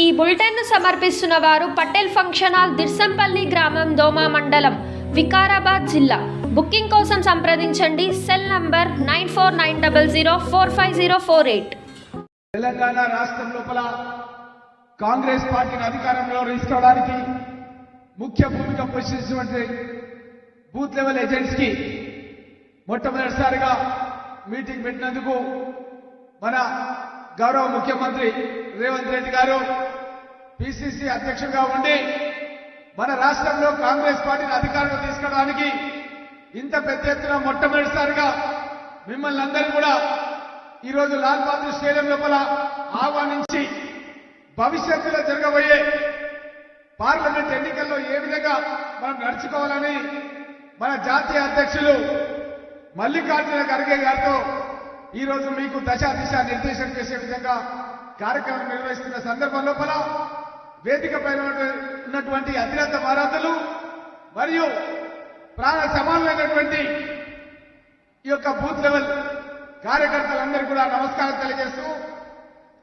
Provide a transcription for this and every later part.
ఈ బులెటిన్ ను సమర్పిస్తున్న వారు పటేల్ ఫంక్షన్ హాల్ దిర్సంపల్లి గ్రామం దోమా మండలం వికారాబాద్ జిల్లా. బుకింగ్ కోసం సంప్రదించండి. Cell number 9490045048. తెలంగాణ రాష్ట్రం లోపల కాంగ్రెస్ పార్టీని అధికారంలో తీసుకోవడానికి ముఖ్య భూమిక పోషించినటువంటి బూత్ లెవెల్ ఏజెంట్స్ కి మొట్టమొదటిసారిగా మీటింగ్ పెట్టినందుకు మన గౌరవ ముఖ్యమంత్రి రేవంత్ రెడ్డి గారు పిసిసి అధ్యక్షుడిగా ఉండి మన రాష్ట్రంలో కాంగ్రెస్ పార్టీని అధికారంలో తీసుకోవడానికి ఇంత పెద్ద ఎత్తున మొట్టమొదటిసారిగా మిమ్మల్ని అందరూ కూడా ఈరోజు లాల్ బహదూర్ స్టేడియం లోపల ఆహ్వానించి భవిష్యత్తులో జరగబోయే పార్లమెంట్ ఎన్నికల్లో ఏ విధంగా మనం నడుచుకోవాలని మన జాతీయ అధ్యక్షులు మల్లికార్జున ఖర్గే గారితో ఈరోజు మీకు దశ నిర్దేశం చేసే విధంగా కార్యక్రమం నిర్వహిస్తున్న సందర్భం లోపల వేదిక పైన ఉన్నటువంటి అధినేత మహారాజులు మరియు ప్రాణ సమానమైనటువంటి ఈ యొక్క బూత్ లెవెల్ కార్యకర్తలందరూ కూడా నమస్కారం తెలియజేస్తూ,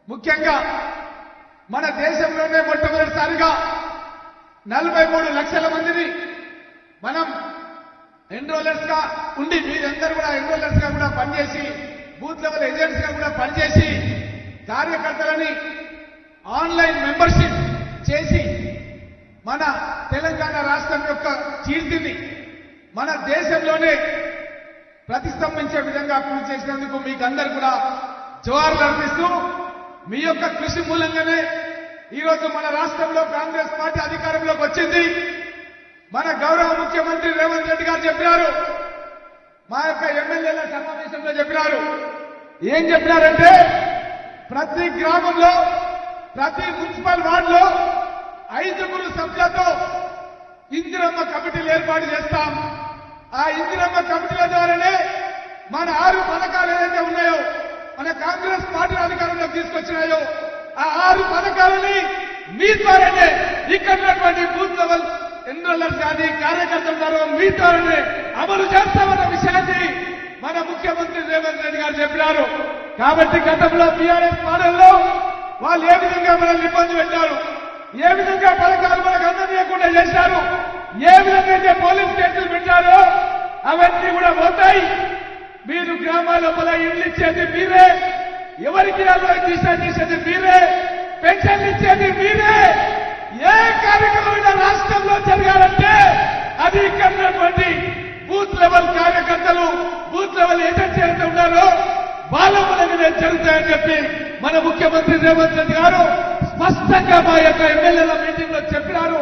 ముఖ్యంగా మన దేశంలోనే మొట్టమొదటిసారిగా 43 లక్షల మందిని మనం ఎన్రోలర్స్ గా ఉండి మీరందరూ కూడా ఎన్రోలర్స్ గా కూడా పనిచేసి బూత్ లెవెల్ ఏజెంట్స్ గా కూడా పనిచేసి కార్యకర్తలని ఆన్లైన్ మెంబర్షిప్ చేసి మన తెలంగాణ రాష్ట్రం యొక్క కీర్తిని మన దేశంలోనే ప్రతిస్తంభించే విధంగా కృషి చేసినందుకు మీకు అందరూ కూడా జోహార్లు అర్పిస్తూ, మీ యొక్క కృషి మూలంగానే ఈరోజు మన రాష్ట్రంలో కాంగ్రెస్ పార్టీ అధికారంలోకి వచ్చింది. మన గౌరవ ముఖ్యమంత్రి రేవంత్ రెడ్డి గారు చెప్పినారు, మా యొక్క ఎమ్మెల్యేల సమావేశంలో చెప్పినారు. ఏం చెప్పినారంటే ప్రతి గ్రామంలో ప్రతి మున్సిపల్ వార్డులో 5 సభ్యులతో ఇందిరమ్మ కమిటీలు ఏర్పాటు చేస్తాం. ఆ ఇందిరమ్మ కమిటీల ద్వారానే మన 6 పథకాలు ఏదైతే ఉన్నాయో మన కాంగ్రెస్ పార్టీ అధికారంలోకి తీసుకొచ్చినాయో ఆ 6 పథకాలని మీ ద్వారానే ఇక్కడ ఉన్నటువంటి బూత్ లెవెల్ ఎన్రోలర్స్ కానీ కార్యకర్తల ద్వారా మీ ద్వారానే అమలు చేస్తామన్న విషయాన్ని మన ముఖ్యమంత్రి రేవంత్ రెడ్డి గారు చెప్పినారు. కాబట్టి గతంలో టీఆర్ఎస్ పాలనలో వాళ్ళు ఏ విధంగా మనల్ని ఇబ్బంది పెట్టారు, ఏ విధంగా పథకాలు మనకు అందజేయకుండా చేశారు, ఏ విధంగా అయితే పోలీస్ కేసులు పెట్టారో అవన్నీ కూడా పోతాయి. మీరు గ్రామాల లోపల ఇల్లు ఇచ్చేది మీరే, ఎవరికి దిశా చేసేది మీరే, పెన్షన్లు ఇచ్చేది మీరే. ఏ కార్యక్రమం రాష్ట్రంలో జరగాలంటే అది ఇక్కడ ఉన్నటువంటి బూత్ లెవెల్ కార్యకర్తలు బూత్ లెవెల్ ఏజెంట్స్ ఏదైతే ఉన్నారో వాళ్ళ మూలంగానే జరుగుతాయని చెప్పి మన ముఖ్యమంత్రి రేవంత్ రెడ్డి గారు స్పష్టంగా మా యొక్క ఎమ్మెల్యేల మీటింగ్ లో చెప్పినారు.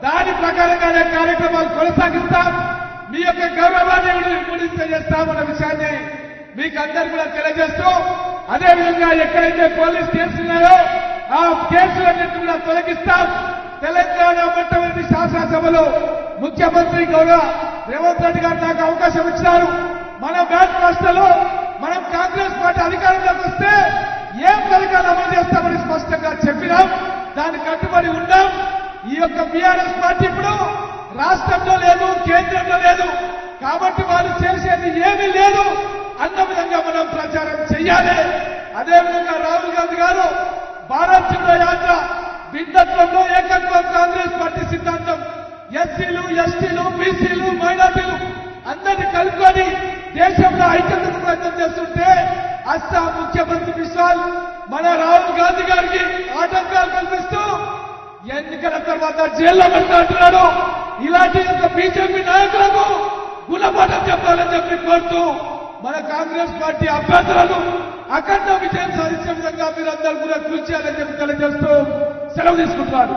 దాని ప్రకారంగానే కార్యక్రమాలు కొనసాగిస్తాం. మీ యొక్క గౌరవాన్ని ముడిస్తే చేస్తామన్న విషయాన్ని మీకు అందరు కూడా తెలియజేస్తూ, అదేవిధంగా ఎక్కడైతే పోలీస్ కేసులు ఉన్నాయో ఆ కేసులన్నింటినీ కూడా తొలగిస్తాం. తెలంగాణ మొట్టమొదటి శాసనసభలో ముఖ్యమంత్రి గౌరవ రేవంత్ రెడ్డి గారు నాకు అవకాశం ఇచ్చినారు. మన మేనిఫెస్టోలో మనం కాంగ్రెస్ పార్టీ అధికారంలోకి వస్తే ఏం పథకాలు అమలు చేస్తామని స్పష్టంగా చెప్పినాం. దానికి కట్టుబడి ఉన్నాం. ఈ యొక్క బీఆర్ఎస్ పార్టీ ఇప్పుడు రాష్ట్రంలో లేదు, కేంద్రంలో లేదు, కాబట్టి వాళ్ళు చేసేది ఏమీ లేదు అన్న విధంగా మనం ప్రచారం చెయ్యాలి. అదేవిధంగా రాహుల్ గాంధీ గారు భారత్ జోడో యాత్ర భిన్నత్వంలో ఏకత్వం కాంగ్రెస్ పార్టీ సిద్ధాంతం, ఎస్సీలు ఎస్టీలు బీసీలు మైనార్టీలు అందరినీ కలుపుకొని దేశంలో ఐక్యతను ప్రయత్నం చేస్తుంటే అస్సాం ముఖ్యమంత్రి బిస్వాల్ మన రాహుల్ గాంధీ గారికి ఆటంకాలు కల్పిస్తూ ఎన్నికల తర్వాత జైల్లో పెట్టాడు. ఇలాంటి బీజేపీ నాయకులకు గుణపాఠం చెప్పాలని చెప్పి కోరుతూ మన కాంగ్రెస్ పార్టీ అభ్యర్థులను అఖండ విజయం సాధించే విధంగా మీరందరూ కూడా కృషి చేయాలని చెప్పి తెలియజేస్తూ సెలవు తీసుకుంటున్నారు.